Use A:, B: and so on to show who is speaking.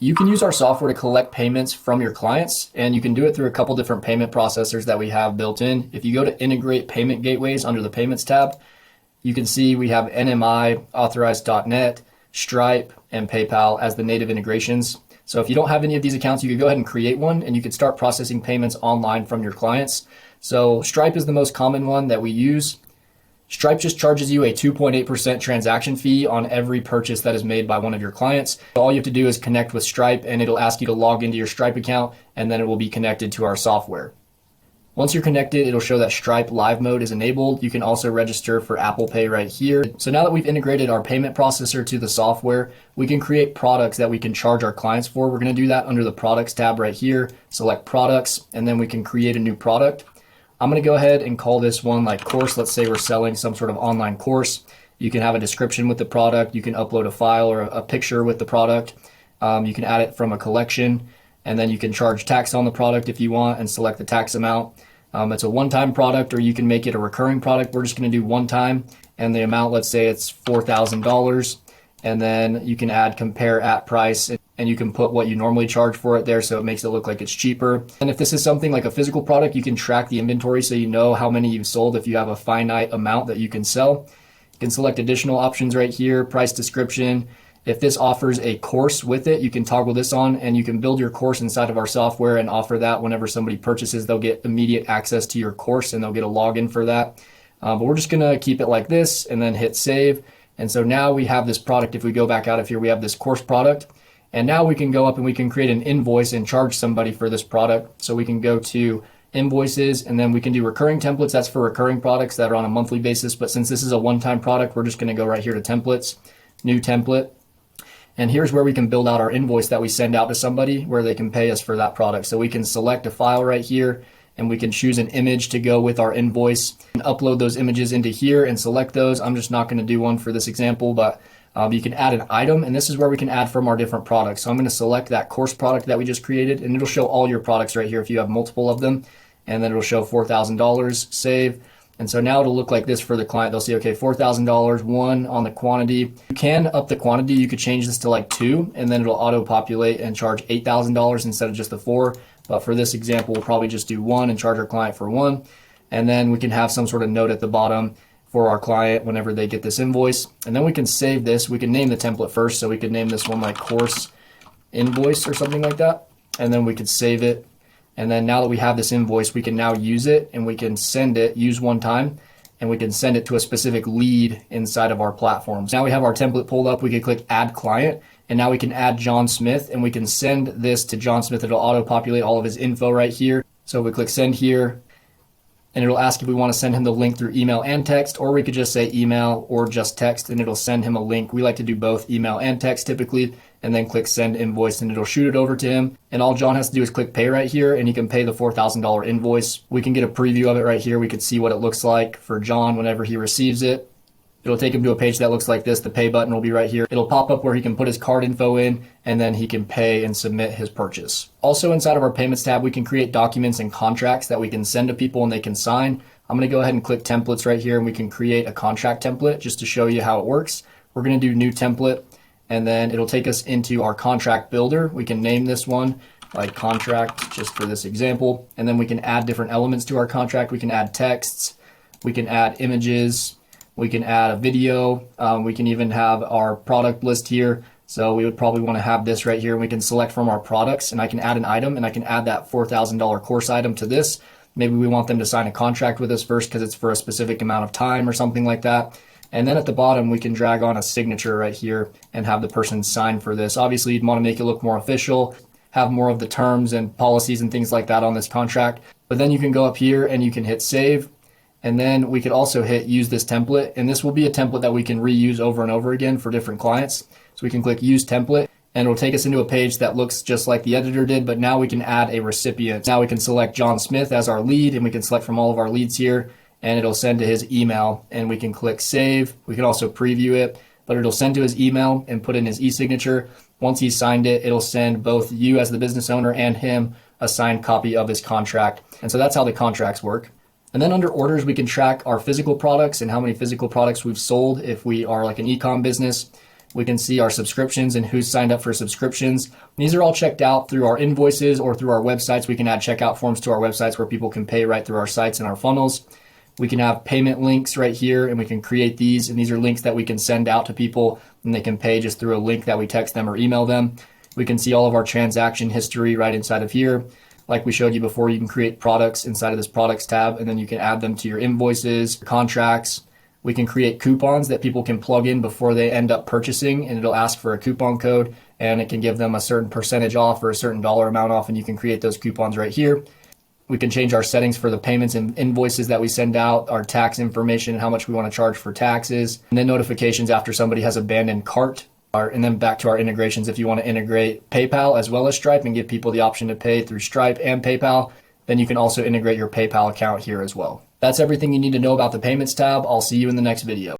A: You can use our software to collect payments from your clients, and you can do it through a couple different payment processors that we have built in. If you go to integrate payment gateways under the payments tab, you can see we have NMI, authorized.net, Stripe, and PayPal as the native integrations. So if you don't have any of these accounts, you could go ahead and create one and you could start processing payments online from your clients. So Stripe is the most common one that we use. Stripe just charges you a 2.8% transaction fee on every purchase that is made by one of your clients. All you have to do is connect with Stripe and it'll ask you to log into your Stripe account and then it will be connected to our software. Once you're connected, it'll show that Stripe live mode is enabled. You can also register for Apple Pay right here. So now that we've integrated our payment processor to the software, we can create products that we can charge our clients for. We're going to do that under the products tab right here, select products, and then we can create a new product. I'm going to go ahead and call this one like course. Let's say we're selling some sort of online course. You can have a description with the product. You can upload a file or a picture with the product. You can add it from a collection. And then you can charge tax on the product if you want and select the tax amount. It's a one-time product or you can make it a recurring product. We're just going to do one time and the amount, let's say it's $4,000. And then you can add compare at price and you can put what you normally charge for it there so it makes it look like it's cheaper. And if this is something like a physical product, you can track the inventory so you know how many you've sold if you have a finite amount that you can sell. You can select additional options right here, price description. If this offers a course with it, you can toggle this on and you can build your course inside of our software and offer that whenever somebody purchases, they'll get immediate access to your course and they'll get a login for that. But we're just gonna keep it like this and then hit save. And so now we have this product. If we go back out of here, we have this course product. And now we can go up and we can create an invoice and charge somebody for this product. So we can go to invoices and then we can do recurring templates. That's for recurring products that are on a monthly basis. But since this is a one-time product, we're just gonna go right here to templates, new template. And here's where we can build out our invoice that we send out to somebody where they can pay us for that product. So we can select a file right here and we can choose an image to go with our invoice and upload those images into here and select those. I'm just not going to do one for this example, but you can add an item and this is where we can add from our different products. So I'm going to select that course product that we just created and it'll show all your products right here if you have multiple of them. And then it'll show $4,000, save. And so now it'll look like this for the client. They'll see, okay, $4,000, one on the quantity. You can up the quantity. You could change this to like 2 and then it'll auto populate and charge $8,000 instead of just the 4. But for this example, we'll probably just do 1 and charge our client for 1. And then we can have some sort of note at the bottom for our client whenever they get this invoice. And then we can save this. We can name the template first. So we could name this one like course invoice or something like that. And then we could save it. And then now that we have this invoice, we can now use it and we can send it, use one time, and we can send it to a specific lead inside of our platforms. Now we have our template pulled up. We can click add client and now we can add John Smith and we can send this to John Smith. It'll auto populate all of his info right here. So we click send here and it'll ask if we want to send him the link through email and text, or we could just say email or just text and it'll send him a link. We like to do both email and text typically, and then click send invoice and it'll shoot it over to him. And all John has to do is click pay right here and he can pay the $4,000 invoice. We can get a preview of it right here. We could see what it looks like for John whenever he receives it. It'll take him to a page that looks like this. The pay button will be right here. It'll pop up where he can put his card info in and then he can pay and submit his purchase. Also inside of our payments tab, we can create documents and contracts that we can send to people and they can sign. I'm going to go ahead and click templates right here and we can create a contract template just to show you how it works. We're going to do new template and then it'll take us into our contract builder. We can name this one like contract just for this example. And then we can add different elements to our contract. We can add texts, we can add images, we can add a video. We can even have our product list here. So we would probably want to have this right here and we can select from our products and I can add an item and I can add that $4,000 course item to this. Maybe we want them to sign a contract with us first because it's for a specific amount of time or something like that. And then at the bottom, we can drag on a signature right here and have the person sign for this. Obviously, you'd want to make it look more official, have more of the terms and policies and things like that on this contract. But then you can go up here and you can hit save. And then we could also hit use this template. And this will be a template that we can reuse over and over again for different clients. So we can click use template and it'll take us into a page that looks just like the editor did, but now we can add a recipient. Now we can select John Smith as our lead and we can select from all of our leads here and it'll send to his email and we can click save. We can also preview it, but it'll send to his email and put in his e-signature. Once he's signed it, it'll send both you as the business owner and him a signed copy of his contract. And so that's how the contracts work. And then under orders, we can track our physical products and how many physical products we've sold if we are like an e-com business. We can see our subscriptions and who's signed up for subscriptions. These are all checked out through our invoices or through our websites. We can add checkout forms to our websites where people can pay right through our sites and our funnels. We can have payment links right here, and we can create these. And these are links that we can send out to people, and they can pay just through a link that we text them or email them. We can see all of our transaction history right inside of here. Like we showed you before, you can create products inside of this products tab, and then you can add them to your invoices, contracts. We can create coupons that people can plug in before they end up purchasing, and it'll ask for a coupon code, and it can give them a certain percentage off or a certain dollar amount off, and you can create those coupons right here. We can change our settings for the payments and invoices that we send out, our tax information, how much we want to charge for taxes, and then notifications after somebody has abandoned cart. And then back to our integrations, if you want to integrate PayPal as well as Stripe and give people the option to pay through Stripe and PayPal, then you can also integrate your PayPal account here as well. That's everything you need to know about the Payments tab. I'll see you in the next video.